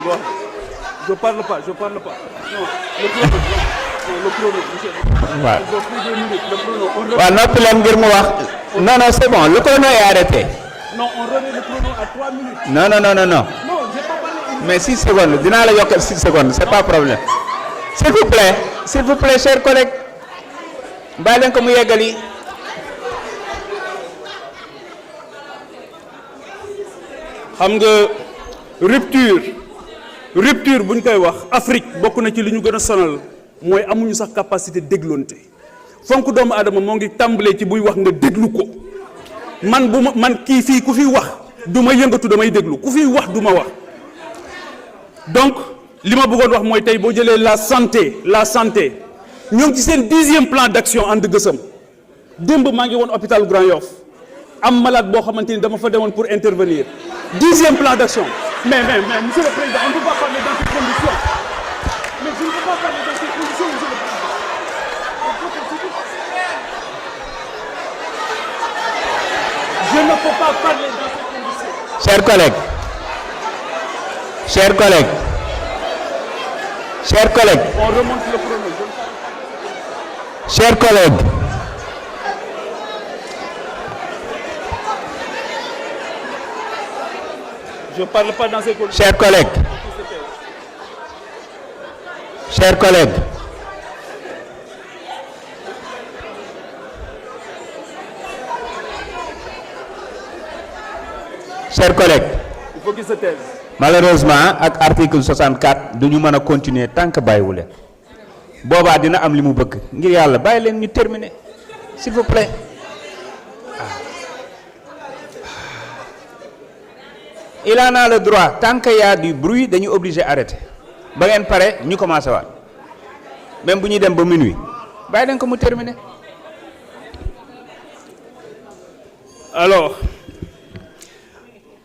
Bon, je parle pas. Non, le chrono, monsieur. waaw Il faut plus de minutes. Le chrono, waaw noppi leen ngir mu wax non non c'est bon le chrono est arrêté. Non, on remet le chrono à 3 minutes. non non non non non Non, j'ai pas parlé. mais 6 secondes dinaa la yokkal 6 secondes c'est pas problème s'il vous plaît chers collègues bàyyi leen ko mu yeggali. xam nga rupture buñ koy wax Afrique bokk na ci li ñu gën a sonal mooy amuñu sax capacité dégloonte fonk doomu aadama moo ngi tàmbalee ci buy wax nga déglu ko man kii fii ku fiy wax du ma yëngatu damay déglu ku fiy wax du ma wax donc li ma bëggoon wax mooy tey boo jëlee la santé ñoo ngi ci seen 10e plan d'action ànd gësëm démb maa ngi woon hôpital Grand Yoff am malade boo xamante ni dama fa demoon pour intervenir 10e plan d'action mais monsieur le président on ne peut pas parler dans ces conditions mais je ne peux pas parler dans ces conditions monsieur le président. Je ne peux pas parler dans ces conditions. Chers collègues On remonte le chrono. Chers collègues Je parle pas dans ces conditions. chers collègues chers collègues Il faut qu'ils se taisent. malheureusement ak article 64 du ñu mën a continuer tant que bàyyiwu leen boobaa dina am li mu bëgg ngir yàlla bàyyi leen ñu terminer s'il vous plaît. Il en a le droit tant qu'il y a du bruit dañu obligé arrêter ba ngeen pare ñu commencé waat même bu ñuy dem ba minuit bàyyi leen ko mu terminer. Alors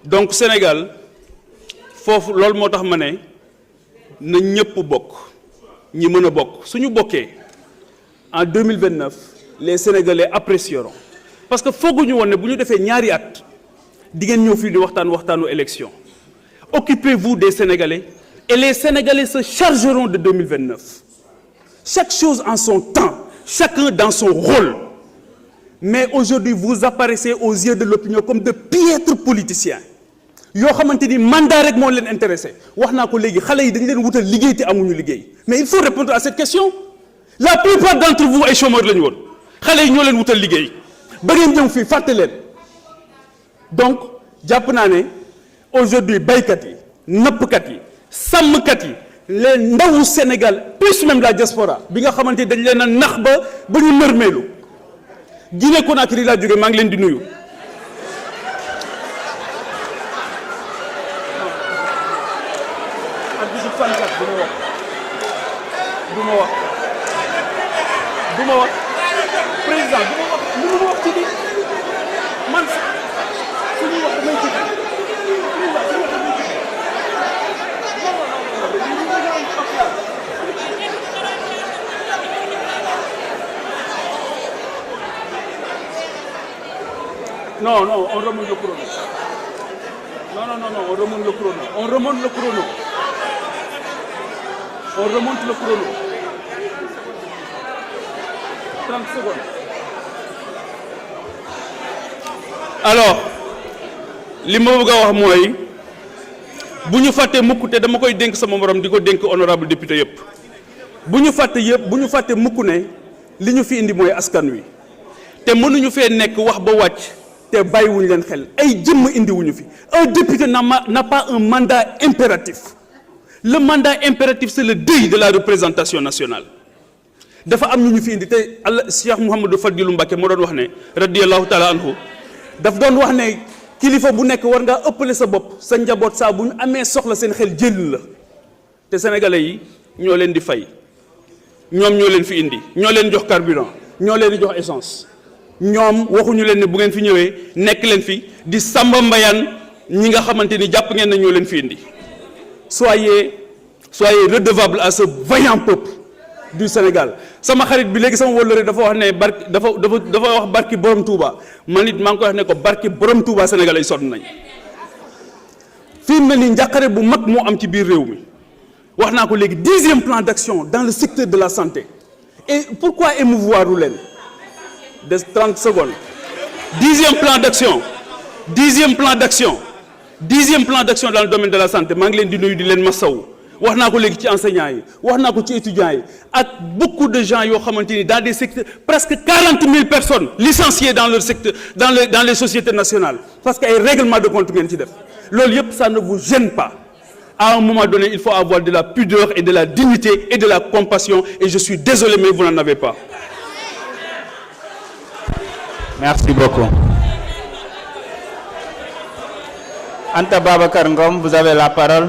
donc Sénégal foofu loolu moo tax ma ne na ñëpp bokk ñi mën a bokk suñu bokkee en 2029 les Sénégalais apprécieront parce que fooguñu woon ne bu ñu defee ñaari at di ngeen ñëw fii di waxtaanu élection occupez-vous des Sénégalais et les Sénégalais se chargeront de 2029 chaque chose en son temps chacun dans son rôle mais aujourd'hui vous apparaissez aux yeux de l'opinion comme de piètres politiciens yoo xamante ni mandat rek moo leen intéressé wax naa ko léegi xale yi dañu leen wutal liggéey te amuñu liggéey mais il faut répondre à cette question la plupart d'entre vous ay chômeurs la ñu woon xale yi ñoo leen wutal liggéey ba ngeen ñëw fii fàtte leen donc jàpp naa ne aujourd'hui baykat yi nappkat yi sàmmkat yi les ndawu Sénégal plus même la diaspora bi nga xamante ni dañ leen a nax ba ñu nërmeelu Guinée Conakry laa jóge maa ngi leen di nuyu du ma wax président du ma wax lu ma wax ci di man suñuy wax damay ci non on remonte le chrono non on remonte le chrono on remonte le chrono 30 secondes. Alors li ma bëgg a wax mooy bu ñu fàtte mukk te dama koy dénk sama morom di ko dénk honorable député yëpp bu ñu fàtte mukk ne li ñu fi indi mooy askan wi te mënuñu fee nekk wax ba wàcc te bàyyiwuñu leen xel ay jëmm indiwuñu fi un député n'a pas un mandat impératif le mandat impératif c'est le deuil de la représentation nationale dafa am ñu fi indi te Cheikh Mouhamadou Fadilou Mbacké moo doon wax ne radiyallahu taala anhu daf doon wax ne kilifa bu nekk war ngaa ëppale sa bopp sa njaboot saa bu ñu amee soxla seen xel jël la te sénégalais yi ñoo leen di fay ñoom ñoo leen fi indi ñoo leen jox carburant ñoo leen di jox essence ñoom waxuñu leen ne bu ngeen fi ñëwee nekk leen fi di samba mbayaan ñi nga xamante ni jàpp ngeen ne ñoo leen fi indi soyez redevable à ce vaillant peuple du Sénégal sama xarit bi léegi sama wóllëre dafa wax ne dafa wax barki borom Touba man it maa ngi koy wax ne ko barki borom Touba Sénégal ay sonn nañ fii mu ne nii njàqare bu mag moo am ci biir réew mi wax naa ko léegi 10e plan d'action dans le secteur de la santé et pourquoi émouvoir leen des 30 secondes 10e plan d'action 10e plan d'action 10e plan d'action dans le domaine de la santé maa ngi leen di nuyu di leen masawu wax naa ko léegi ci enseignants yi wax naa ko ci étudiants yi ak beaucoup de gens yoo xamante ni dans des secteurs presque 40 000 personnes licenciées dans leur secteur dans les sociétés nationales parce que ay règlement de compte ngeen ci def loolu yëpp ça ne vous gêne pas à un moment donné il faut avoir de la pudeur et de la dignité et de la compassion et je suis désolé mais vous n'en avez pas. Merci beaucoup. Anta Babacar Ngom, vous avez la parole.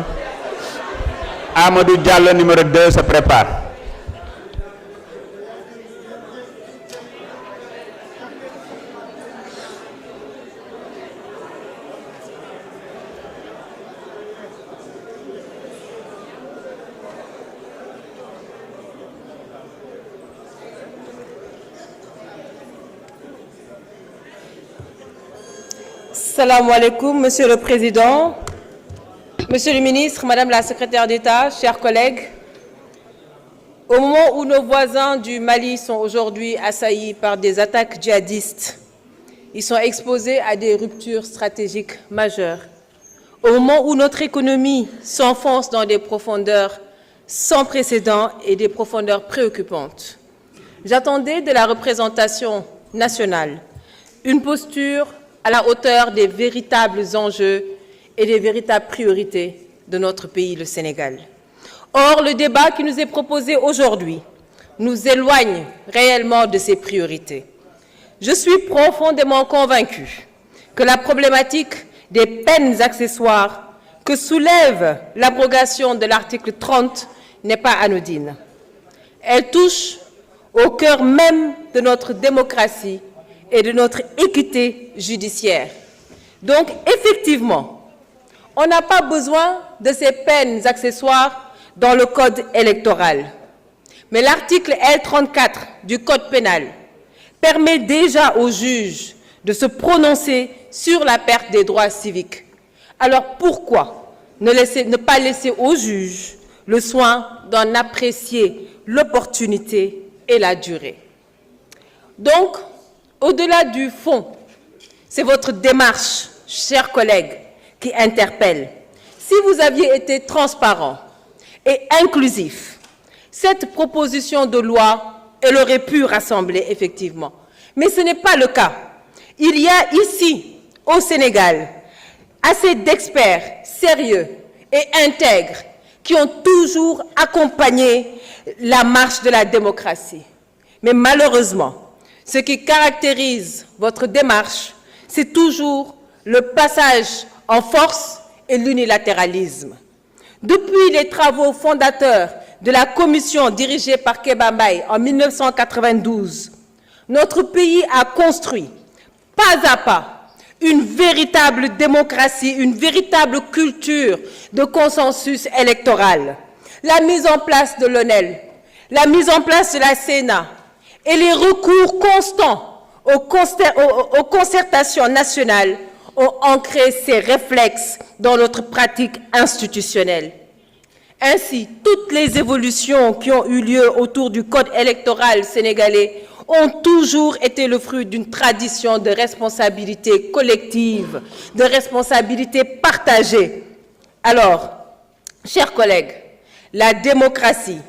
Amadou Diallo, numéro 2, se prépare. Salam alaikum, Monsieur le Président, Monsieur le Ministre, Madame la Secrétaire d'État, chers collègues. Au moment où nos voisins du Mali sont aujourd'hui assaillis par des attaques djihadistes, ils sont exposés à des ruptures stratégiques majeures. Au moment où notre économie s'enfonce dans des profondeurs sans précédent et des profondeurs préoccupantes, j'attendais de la représentation nationale une posture à la hauteur des véritables enjeux et des véritables priorités de notre pays, le Sénégal. Or, le débat qui nous est proposé aujourd'hui nous éloigne réellement de ces priorités. Je suis profondément convaincue que la problématique des peines accessoires que soulève l'abrogation de l'article 30 n'est pas anodine. Elle touche au cœur même de notre démocratie et de notre équité judiciaire. Donc, effectivement, on n'a pas besoin de ces peines accessoires dans le code électoral. Mais l'article L34 du code pénal permet déjà aux juges de se prononcer sur la perte des droits civiques. Alors pourquoi ne pas laisser aux juges le soin d'en apprécier l'opportunité et la durée? Donc, au-delà du fond, c'est votre démarche, chers collègues, qui interpelle. Si vous aviez été transparent et inclusif, cette proposition de loi, elle aurait pu rassembler, effectivement. Mais ce n'est pas le cas. Il y a ici, au Sénégal, assez d'experts sérieux et intègres qui ont toujours accompagné la marche de la démocratie. Mais malheureusement, ce qui caractérise votre démarche, c'est toujours le passage en force et l'unilatéralisme. Depuis les travaux fondateurs de la commission dirigée par Kéba Mbaye en 1992, notre pays a construit, pas à pas, une véritable démocratie, une véritable culture de consensus électoral. La mise en place de l'ONEL, la mise en place de la Sénat, et les recours constants aux concertations nationales ont ancré ces réflexes dans notre pratique institutionnelle. Ainsi, toutes les évolutions qui ont eu lieu autour du code électoral sénégalais ont toujours été le fruit d'une tradition de responsabilité collective, de responsabilité partagée. Alors, chers collègues, la démocratie,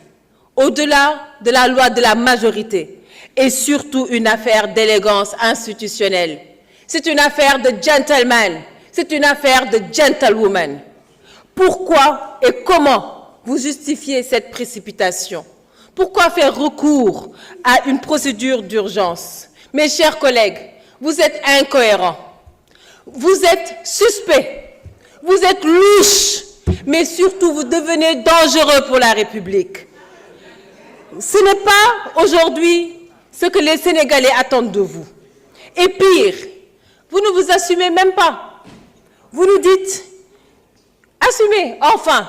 au-delà de la loi de la majorité, est surtout une affaire d'élégance institutionnelle. C'est une affaire de gentleman, c'est une affaire de gentlewoman. Pourquoi et comment vous justifiez cette précipitation? Pourquoi faire recours à une procédure d'urgence? Mes chers collègues, vous êtes incohérents, vous êtes suspects, vous êtes louches, mais surtout vous devenez dangereux pour la République. Ce n'est pas aujourd'hui ce que les Sénégalais attendent de vous. Et pire, vous ne vous assumez même pas. Vous nous dites, assumez enfin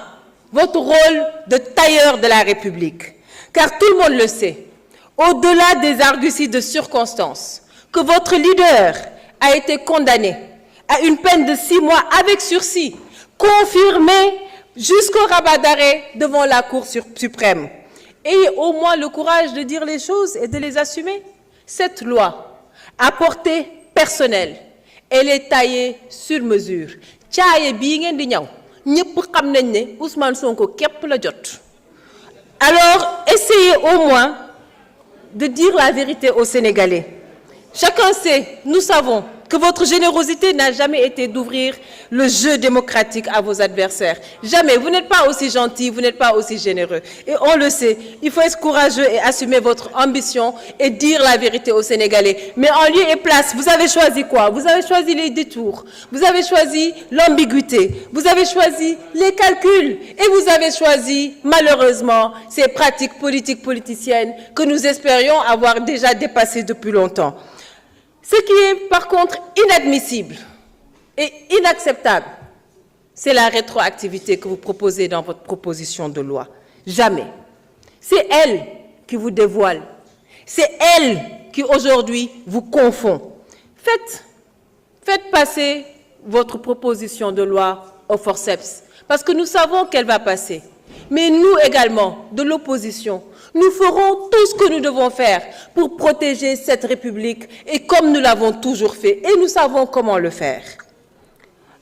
votre rôle de tailleur de la République. Car tout le monde le sait, au-delà des arguties de circonstances, que votre leader a été condamné à une peine de 6 mois avec sursis confirmé jusqu'au rabat d'arrêt devant la Cour suprême. Ayez au moins le courage de dire les choses et de les assumer. Cette loi à portée personnelle, elle est taillée sur mesure. Caaye bii ngeen di ñaw ñëpp xam nañ ne Ousmane Sonko képp la jot. Alors, essayez au moins de dire la vérité aux Sénégalais. Chacun sait, nous savons, que votre générosité n'a jamais été d'ouvrir le jeu démocratique à vos adversaires. Jamais. Vous n'êtes pas aussi gentil, vous n'êtes pas aussi généreux. Et on le sait, il faut être courageux et assumer votre ambition et dire la vérité aux Sénégalais. Mais en lieu et place, vous avez choisi quoi? Vous avez choisi les détours, vous avez choisi l'ambiguïté, vous avez choisi les calculs et vous avez choisi, malheureusement, ces pratiques politiques politiciennes que nous espérions avoir déjà dépassées depuis longtemps. Ce qui est par contre inadmissible et inacceptable, c'est la rétroactivité que vous proposez dans votre proposition de loi. Jamais. C'est elle qui vous dévoile. C'est elle qui aujourd'hui vous confond. Faites passer votre proposition de loi au forceps, parce que nous savons qu'elle va passer. Mais nous également, de l'opposition, nous ferons tout ce que nous devons faire pour protéger cette République et comme nous l'avons toujours fait, et nous savons comment le faire.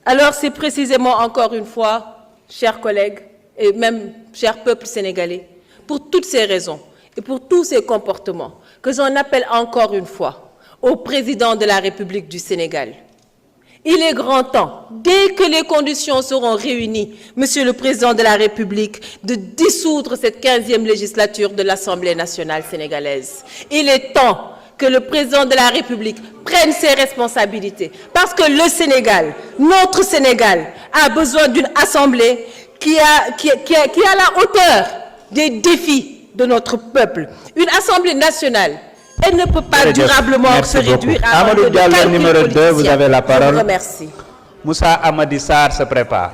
Alors c'est précisément encore une fois, chers collègues et même chers peuples sénégalais, pour toutes ces raisons et pour tous ces comportements que j'en appelle encore une fois au président de la République du Sénégal. Il est grand temps, dès que les conditions seront réunies, Monsieur le Président de la République, de dissoudre cette 15e législature de l'Assemblée nationale sénégalaise. Il est temps que le Président de la République prenne ses responsabilités, parce que le Sénégal, notre Sénégal, a besoin d'une Assemblée qui a la hauteur des défis de notre peuple. Une Assemblée nationale. Elle ne peut pas durablement se réduire à un Amadou Diallo, numéro 2, vous avez la parole. Je vous remercie. Moussa Amadi Sarr se prépare.